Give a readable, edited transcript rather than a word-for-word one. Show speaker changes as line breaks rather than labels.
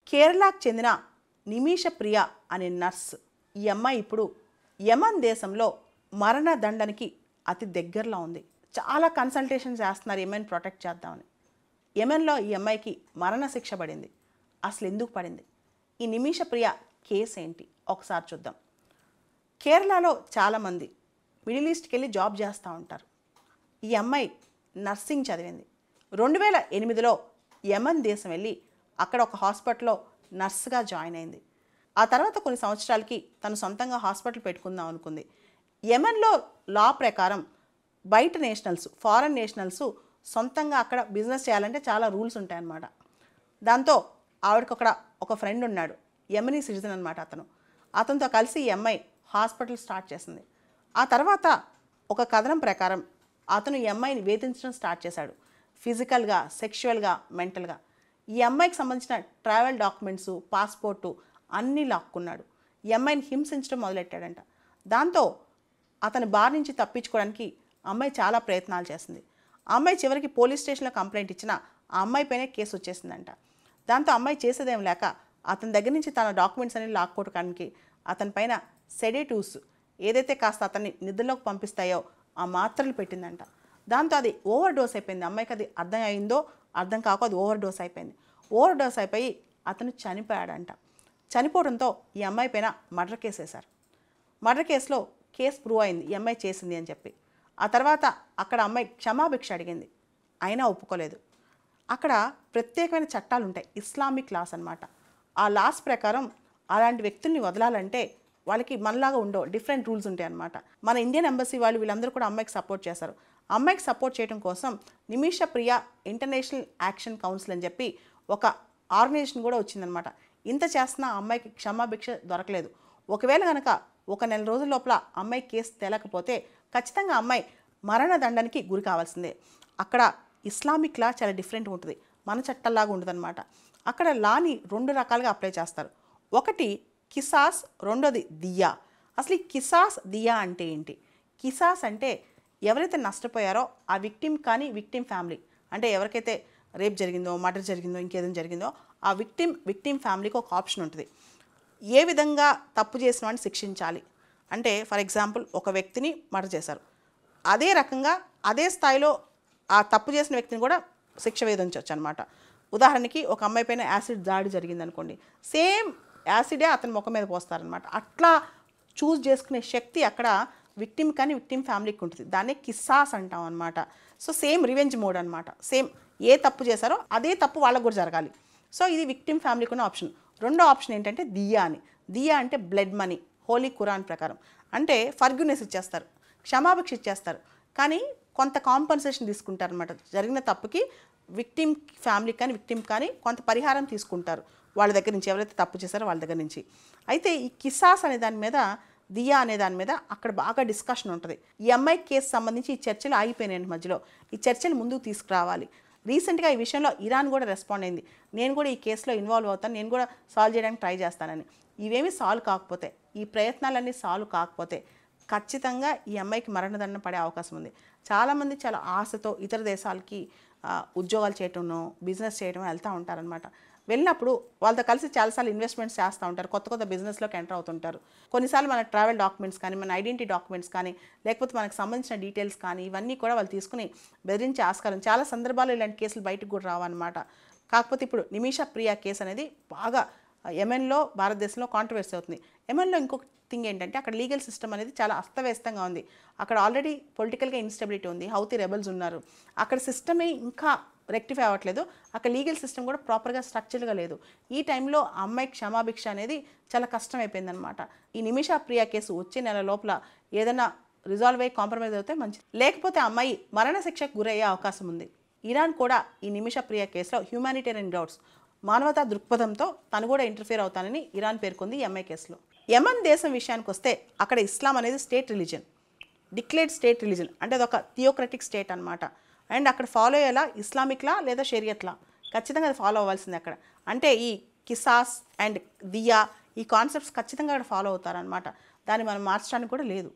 కేరళకు చెందిన నిమిష ప్రియ అనే నర్స్. ఈ అమ్మాయి ఇప్పుడు యమన్ దేశంలో మరణదండనకి అతి దగ్గరలో ఉంది. చాలా కన్సల్టేషన్ చేస్తున్నారు యమన్ ప్రొటెక్ట్ చేద్దామని. యమన్లో ఈ అమ్మాయికి మరణశిక్ష పడింది. అసలు ఎందుకు పడింది? ఈ నిమిష ప్రియ కేసు ఏంటి ఒకసారి చూద్దాం. కేరళలో చాలామంది మిడిల్ ఈస్ట్కి వెళ్ళి జాబ్ చేస్తూ ఉంటారు. ఈ అమ్మాయి నర్సింగ్ చదివింది. 2008లో యమన్ దేశం వెళ్ళి అక్కడ ఒక హాస్పిటల్లో నర్సుగా జాయిన్ అయింది. ఆ తర్వాత కొన్ని సంవత్సరాలకి తను సొంతంగా హాస్పిటల్ పెట్టుకుందాం అనుకుంది. యమన్లో లా ప్రకారం బయట నేషనల్స్, ఫారెన్ నేషనల్స్ సొంతంగా అక్కడ బిజినెస్ చేయాలంటే చాలా రూల్స్ ఉంటాయన్నమాట. దాంతో ఆవిడకి ఒక ఫ్రెండ్ ఉన్నాడు, యమనీ సిటిజన్ అనమాట. అతనితో కలిసి ఈ అమ్మాయి హాస్పిటల్ స్టార్ట్ చేసింది. ఆ తర్వాత ఒక కథనం ప్రకారం అతను ఈ అమ్మాయిని వేధించడం స్టార్ట్ చేశాడు. ఫిజికల్గా, సెక్షువల్గా, మెంటల్గా. ఈ అమ్మాయికి సంబంధించిన ట్రావెల్ డాక్యుమెంట్స్, పాస్పోర్టు అన్నీ లాక్కున్నాడు. ఈ అమ్మాయిని హింసించడం మొదలెట్టాడంట. దాంతో అతని బారి నుంచి తప్పించుకోవడానికి అమ్మాయి చాలా ప్రయత్నాలు చేసింది. ఆ అమ్మాయి చివరికి పోలీస్ స్టేషన్లో కంప్లైంట్ ఇచ్చినా ఆ అమ్మాయిపైనే కేసు వచ్చేసిందంట. దాంతో అమ్మాయి చేసేదేం లేక అతని దగ్గర నుంచి తన డాక్యుమెంట్స్ అన్ని లాక్కోవడానికి అతని పైన సెడేటివ్స్, ఏదైతే కాస్త అతన్ని నిద్రలోకి పంపిస్తాయో ఆ మాత్రలు పెట్టిందంట. దాంతో అది ఓవర్ డోస్ అయిపోయింది. అమ్మాయికి అది అర్థం అయిందో అర్థం కాక అది ఓవర్ డోస్ అయిపోయింది. ఓవర్ డోస్ అయిపోయి అతను చనిపోయాడంట. చనిపోవడంతో ఈ అమ్మాయి పైన మర్డర్ కేసు వేశారు. మర్డర్ కేసులో కేసు ప్రూవ్ అయింది ఈ అమ్మాయి చేసింది అని చెప్పి. ఆ తర్వాత అక్కడ అమ్మాయి క్షమాభిక్ష అడిగింది, అయినా ఒప్పుకోలేదు. అక్కడ ప్రత్యేకమైన చట్టాలు ఉంటాయి, ఇస్లామిక్ లాస్ అన్నమాట. ఆ లాస్ ప్రకారం అలాంటి వ్యక్తుల్ని వదలాలంటే వాళ్ళకి మనలాగా ఉండవు, డిఫరెంట్ రూల్స్ ఉంటాయి అన్నమాట. మన ఇండియన్ ఎంబసీ వాళ్ళు వీళ్ళందరూ కూడా అమ్మాయికి సపోర్ట్ చేస్తారు. అమ్మాయికి సపోర్ట్ చేయడం కోసం నిమిష ప్రియ ఇంటర్నేషనల్ యాక్షన్ కౌన్సిల్ అని చెప్పి ఒక ఆర్గనైజేషన్ కూడా వచ్చిందనమాట. ఇంత చేస్తున్న అమ్మాయికి క్షమాభిక్ష దొరకలేదు. ఒకవేళ కనుక 1 నెల రోజుల లోపల అమ్మాయి కేసు తేలకపోతే ఖచ్చితంగా అమ్మాయి మరణదండనకి గురి కావాల్సిందే. అక్కడ ఇస్లామిక్ లా చాలా డిఫరెంట్ ఉంటుంది, మన చట్టంలాగా ఉండదన్నమాట. అక్కడ లాని 2 రకాలుగా అప్లై చేస్తారు. ఒకటి కిసాస్, రెండోది దియా. అసలు ఈ కిసాస్, దియా అంటే ఏంటి? కిసాస్ అంటే ఎవరైతే నష్టపోయారో ఆ విక్టిమ్ కానీ విక్టిమ్ ఫ్యామిలీ, అంటే ఎవరికైతే రేప్ జరిగిందో, మర్డర్ జరిగిందో, ఇంకేదైనా జరిగిందో ఆ విక్టిమ్ ఫ్యామిలీకి ఒక ఆప్షన్ ఉంటుంది. ఏ విధంగా తప్పు చేసిన వాడిని శిక్షించాలి అంటే, ఫర్ ఎగ్జాంపుల్ ఒక వ్యక్తిని మర్డర్ చేశారు, అదే రకంగా అదే స్థాయిలో ఆ తప్పు చేసిన వ్యక్తిని కూడా శిక్ష విధించవచ్చు అనమాట. ఉదాహరణకి ఒక అమ్మాయి పైన యాసిడ్ దాడి జరిగిందనుకోండి, సేమ్ యాసిడే అతని ముఖం మీద పోస్తారనమాట. అట్లా చూస్ చేసుకునే శక్తి అక్కడ విక్టిమ్ కానీ విక్టిమ్ ఫ్యామిలీకి ఉంటుంది. దాన్నే కిస్సాస్ అంటాం అనమాట. సో సేమ్ రివెంజ్ మోడ్ అనమాట. సేమ్ ఏ తప్పు చేశారో అదే తప్పు వాళ్ళకు కూడా జరగాలి. సో ఇది విక్టిమ్ ఫ్యామిలీకి ఉన్న ఆప్షన్. రెండో ఆప్షన్ ఏంటంటే దియా అని. దియా అంటే బ్లడ్ మనీ, హోలీ ఖురాన్ ప్రకారం. అంటే ఫర్గ్యూనెస్ ఇచ్చేస్తారు, క్షమాభిక్ష ఇచ్చేస్తారు, కానీ కొంత కాంపన్సేషన్ తీసుకుంటారు అనమాట. జరిగిన తప్పుకి విక్టిమ్ ఫ్యామిలీ కానీ విక్టిమ్ కానీ కొంత పరిహారం తీసుకుంటారు వాళ్ళ దగ్గర నుంచి, ఎవరైతే తప్పు చేశారో వాళ్ళ దగ్గర నుంచి. అయితే ఈ కిసాస్ అనే దాని మీద, దియా అనే దాని మీద అక్కడ బాగా డిస్కషన్ ఉంటుంది. ఈ అమ్మాయి కేసు సంబంధించి ఈ చర్చలు ఆగిపోయినాయి మధ్యలో. ఈ చర్చలు ముందుకు తీసుకురావాలి. రీసెంట్గా ఈ విషయంలో ఇరాన్ కూడా రెస్పాండ్ అయింది, నేను కూడా ఈ కేసులో ఇన్వాల్వ్ అవుతాను, నేను కూడా సాల్వ్ చేయడానికి ట్రై చేస్తానని. ఇవేమీ సాల్వ్ కాకపోతే, ఈ ప్రయత్నాలన్నీ సాల్వ్ కాకపోతే ఖచ్చితంగా ఈ అమ్మాయికి మరణదండన పడే అవకాశం ఉంది. చాలామంది చాలా ఆశతో ఇతర దేశాలకి ఉద్యోగాలు చేయటంలో, బిజినెస్ చేయడం వెళ్తూ ఉంటారనమాట. వెళ్ళినప్పుడు వాళ్ళతో కలిసి చాలాసార్లు ఇన్వెస్ట్మెంట్స్ చేస్తూ ఉంటారు, కొత్త బిజినెస్లోకి ఎంటర్ అవుతుంటారు. కొన్నిసార్లు మన ట్రావెల్ డాక్యుమెంట్స్ కానీ, మన ఐడెంటిటీ డాక్యుమెంట్స్ కానీ, లేకపోతే మనకు సంబంధించిన డీటెయిల్స్ కానీ, ఇవన్నీ కూడా వాళ్ళు తీసుకుని బెదిరించే ఆస్కారం. చాలా సందర్భాల్లో ఇలాంటి కేసులు బయటకు కూడా రావన్నమాట. కాకపోతే ఇప్పుడు నిమిష ప్రియ కేసు అనేది బాగా యెమెన్లో, భారతదేశంలో కాంట్రవర్సీ అవుతుంది. యెమెన్లో ఇంకొక థింగ్ ఏంటంటే అక్కడ లీగల్ సిస్టమ్ అనేది చాలా అస్తవ్యస్తంగా ఉంది. అక్కడ ఆల్రెడీ పొలిటికల్గా ఇన్స్టెబిలిటీ ఉంది, హౌతీ రెబల్స్ ఉన్నారు. అక్కడ సిస్టమే ఇంకా రెక్టిఫై అవ్వట్లేదు. అక్కడ లీగల్ సిస్టమ్ కూడా ప్రాపర్గా స్ట్రక్చర్గా లేదు. ఈ టైంలో ఆ అమ్మాయి క్షమాభిక్ష అనేది చాలా కష్టమైపోయిందనమాట. ఈ నిమిష ప్రియ కేసు వచ్చే నెల లోపల ఏదైనా రిజాల్వ్ అయ్యి కాంప్రమైజ్ అవుతే మంచిది, లేకపోతే ఆ అమ్మాయి మరణశిక్షకు గురయ్యే అవకాశం ఉంది. ఇరాన్ కూడా ఈ నిమిష ప్రియ కేసులో హ్యూమానిటేరియన్ గ్రౌండ్స్, మానవతా దృక్పథంతో తను కూడా ఇంటర్ఫియర్ అవుతానని ఇరాన్ పేర్కొంది ఈ అమ్మాయి కేసులో. యెమెన్ దేశం విషయానికి వస్తే అక్కడ ఇస్లాం అనేది state religion, declared state religion, అంటే అదొక థియోక్రటిక్ స్టేట్ అనమాట. అండ్ అక్కడ ఫాలో అయ్యేలా ఇస్లామిక్ లా లేదా షరియత్ లా ఖచ్చితంగా అది ఫాలో అవ్వాల్సింది అక్కడ. అంటే ఈ కిసాస్ అండ్ దియా ఈ కాన్సెప్ట్స్ ఖచ్చితంగా అక్కడ ఫాలో అవుతారనమాట. దాన్ని మనం మార్చడానికి కూడా లేదు.